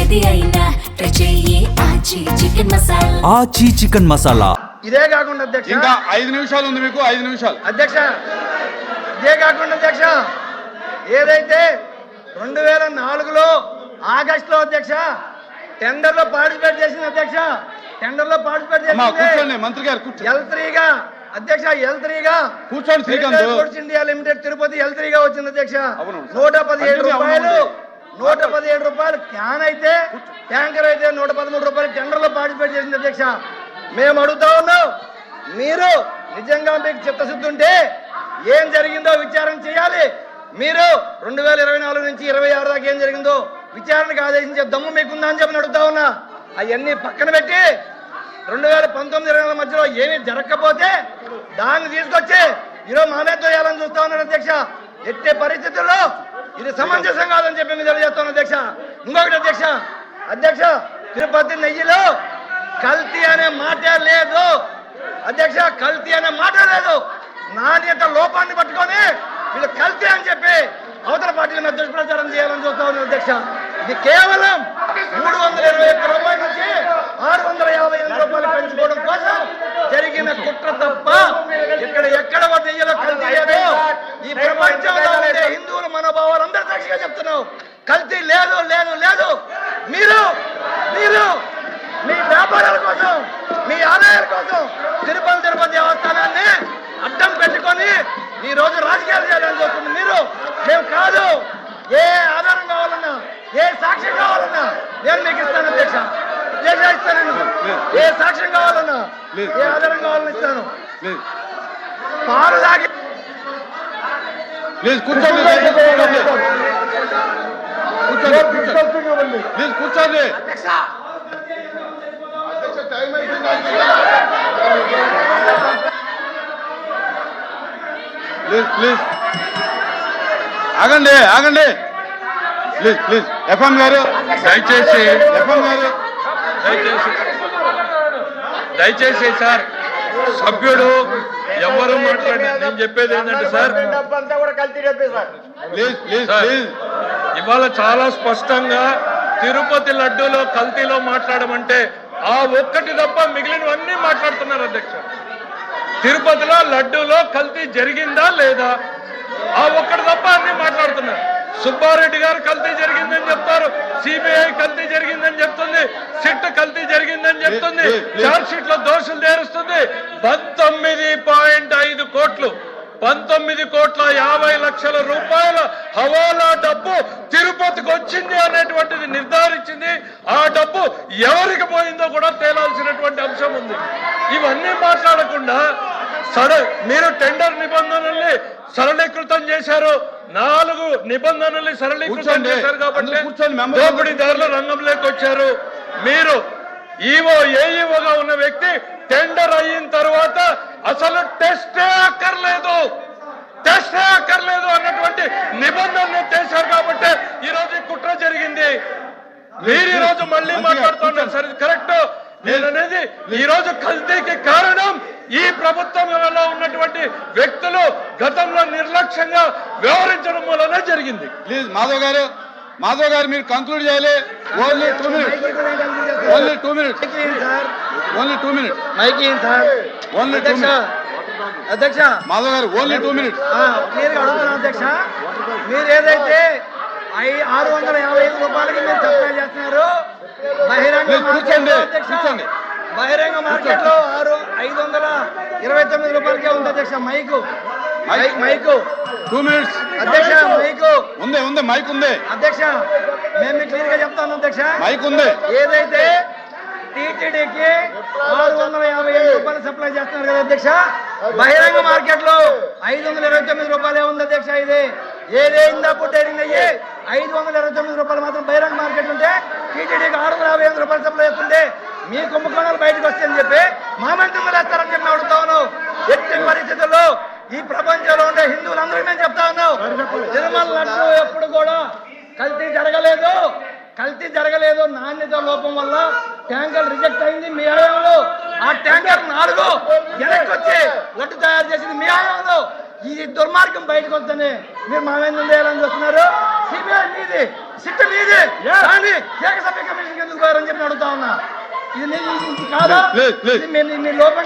ఏది అయినా ట్రై చెయ్యి ఆచి చికెన్ మసాలా. ఆచి చికెన్ మసాలా. ఇదే కాకుండా అధ్యక్ష ఇంకా 5 నిమిషాలు ఉంది మీకు, 5 నిమిషాలు అధ్యక్ష. ఇదే కాకుండా అధ్యక్ష ఏదైతే 2004లో ఆగస్టులో అధ్యక్ష టెండర్లో పార్టిసిపేట్ చేసింది అధ్యక్ష, టెండర్లో పార్టిసిపేట్ కూర్చోండి మంత్రి గారు కూర్చోండి. L3గా అధ్యక్ష, L3గా కూర్చోండి శ్రీకాంత్. ఇండియా లిమిటెడ్ తిరుపతి L3గా వచ్చింది అధ్యక్ష. అవును. 117 రూపాయలు, 117 రూపాయలు క్యాన్ అయితే, ట్యాంకర్ అయితే 113 రూపాయలు టెండర్లో పార్టిసిపేట్ చేసింది అధ్యక్ష. మేము అడుగుతా ఉన్నాం, మీరు నిజంగా మీకు చిత్తశుద్ధి ఉంటే ఏం జరిగిందో విచారణ చేయాలి. మీరు 2024 నుంచి 26 దాకా ఏం జరిగిందో విచారణకు ఆదేశించే దమ్ము మీకుందా అని చెప్పి అడుగుతా ఉన్నా. అవన్నీ పక్కన పెట్టి 2019-24 మధ్యలో ఏమీ జరగకపోతే దాన్ని తీసుకొచ్చి ఈరోజు మానేతో వేయాలని చూస్తా ఉన్నాడు అధ్యక్ష. ఎట్టే పరిస్థితుల్లో ఇది సమంజసం కాదని చెప్పి మీరు తెలియజేస్తాను అధ్యక్ష. ఇంకొకటి అధ్యక్ష, అధ్యక్ష తిరుపతి నెయ్యిలో కల్తీ అనే మాటే లేదు అధ్యక్ష, కల్తీ అనే మాట లేదు. నాణ్యత లోపాన్ని పట్టుకొని వీళ్ళు కల్తీ అని చెప్పి అవతల పార్టీల మీద దుష్ప్రచారం చేయాలని చూస్తా ఉన్నాం అధ్యక్ష. ఇది కేవలం 321 రూపాయల నుంచి 658 రూపాయలు పెంచుకోవడం కోసం జరిగిన కుట్ర తప్ప ఎక్కడ నెయ్యిలో కల్తీ లేదు. ఈ ప్రపంచంలో ఉండే హిందువుల మనోభావాలు అందరూ సాక్షిగా చెప్తున్నాం, కల్తీ లేదు లేదు లేదు. మీరు మీ వ్యాపారాల కోసం, మీ ఆదాయాల కోసం తిరుపతి దేవస్థానాన్ని అడ్డం పెట్టుకొని ఈ రోజు రాజకీయాలు చేయాలని చూస్తుంది మీరు. మేము కాదు, ఏ ఆధారం కావాలన్నా, ఏ సాక్ష్యం కావాలన్నా నేను మీకు ఇస్తాను అధ్యక్ష, ఇస్తాను. ఏ సాక్ష్యం కావాలన్నా, ఏ ఆధారం కావాలన్నా ఇస్తాను. పాలు తాగి కూర్చోండి. ప్లీజ్ ఆగండి ఆగండి ప్లీజ్. ఎఫ్ఎం గారు దయచేసి, ఎఫ్ఎం గారు దయచేసి సార్, సభ్యుడు ఎవరు మాట్లాడి నేను చెప్పేది ఏంటంటే సార్, ప్లీజ్ ఇవాళ చాలా స్పష్టంగా తిరుపతి లడ్డూలో కల్తీలో మాట్లాడమంటే ఆ ఒక్కటి తప్ప మిగిలినవన్నీ మాట్లాడుతున్నారు అధ్యక్ష. తిరుపతిలో లడ్డూలో కల్తీ జరిగిందా లేదా, ఆ ఒక్కటి తప్ప అన్ని మాట్లాడుతున్నారు. సుబ్బారెడ్డి గారు కల్తీ జరిగిందని చెప్తారు, సిబిఐ కల్తీ జరిగిందని చెప్తుంది, సిట్ కల్తీ జరిగిందని చెప్తుంది, చార్జ్ షీట్ లో దోషులు చేరుస్తుంది. 19.5 కోట్లు, 19,50,00,000 రూపాయల హవాలా డబ్బు తిరుపతికి వచ్చింది అనేటువంటిది నిర్ధారించింది. ఆ డబ్బు ఎవరికి పోయిందో కూడా తేలాల్సినటువంటి అంశం ఉంది. ఇవన్నీ మాట్లాడకుండా మీరు టెండర్ నిబంధనల్ని సరళీకృతం చేశారు, 4 నిబంధనల్ని సరళీకృతం చేశారు కాబట్టి దోపిడీదారుల రంగంలోకి వచ్చారు. మీరు ఏఈఓగా ఉన్న వ్యక్తి టెండర్ అయిన తర్వాత అసలు టెస్టే అక్కర్లేదు అన్నటువంటి నిబంధనలు చేశారు కాబట్టి ఈరోజు కుట్ర జరిగింది. మీరు ఈరోజు మళ్ళీ మాట్లాడుతున్నారు సరే కరెక్ట్. నేను అనేది ఈ రోజు కల్తీకి కారణం ఈ ప్రభుత్వంలో ఉన్నటువంటి వ్యక్తులు గతంలో నిర్లక్ష్యంగా వ్యవహరించడం వల్లనే జరిగింది. ప్లీజ్ మాధవ్ గారు మీరు కంక్లూడ్ చేయాలి. Only 2 minutes. అధ్యక్ష మాధవ్ గారు ఓన్లీ 2 minutes. క్లియర్గా అడుగుతున్నాను అధ్యక్ష. మీరు ఏదైతే 655 రూపాయలకి మీరు సప్లై చేస్తున్నారు బహిరంగ మార్కెట్ లో 529 రూపాయలకే ఉంది అధ్యక్ష. మైకు 2 minutes అధ్యక్ష, మైకు ఉంది మైక్ ఉంది అధ్యక్ష. మేము క్లియర్ గా చెప్తాను అధ్యక్ష, మైక్ ఉంది. ఏదైతే టీటీడీకి 655 రూపాయలు సప్లై చేస్తున్నారు కదా అధ్యక్ష, బహిరంగ మార్కెట్ లో 529 రూపాయలే ఉంది అధ్యక్ష. ఇది ఏదైందా పుట్టేరింగ్ అయ్యి 529 రూపాయలు మాత్రం బహిరంగ మార్కెట్ ఉంటే టీటీడీకి 655 రూపాయలు సప్లై చేస్తుంటే మీ కుంభకోణాలు బయటకు వస్తాయని చెప్పి మా మంత్రులు వేస్తారని చెప్పి అడుగుతా ఉన్నావు. ఎట్టి పరిస్థితుల్లో ఈ ప్రపంచంలో ఉండే హిందువులందరూ మేము చెప్తా ఉన్నాం, తిరుమల లడ్డు ఎప్పుడు కూడా కల్తీ జరగలేదు. నాణ్యత లోపం వల్ల ట్యాంకర్ రిజెక్ట్ అయింది మీ హయాంలో. ఆ ట్యాంకర్ 4 వెనక్కి వచ్చి లడ్డు తయారు చేసింది మీ హయాంలో. ఈ దుర్మార్గం బయటకు వస్తేనే మీరు మా మీద వేయాలని చూస్తున్నారు. సిబిఐ మీది, సిట్ మీది, కానీ ఏకసభ్య ఇది కాదా లేదు, లేదు. ఇది మీ లోపం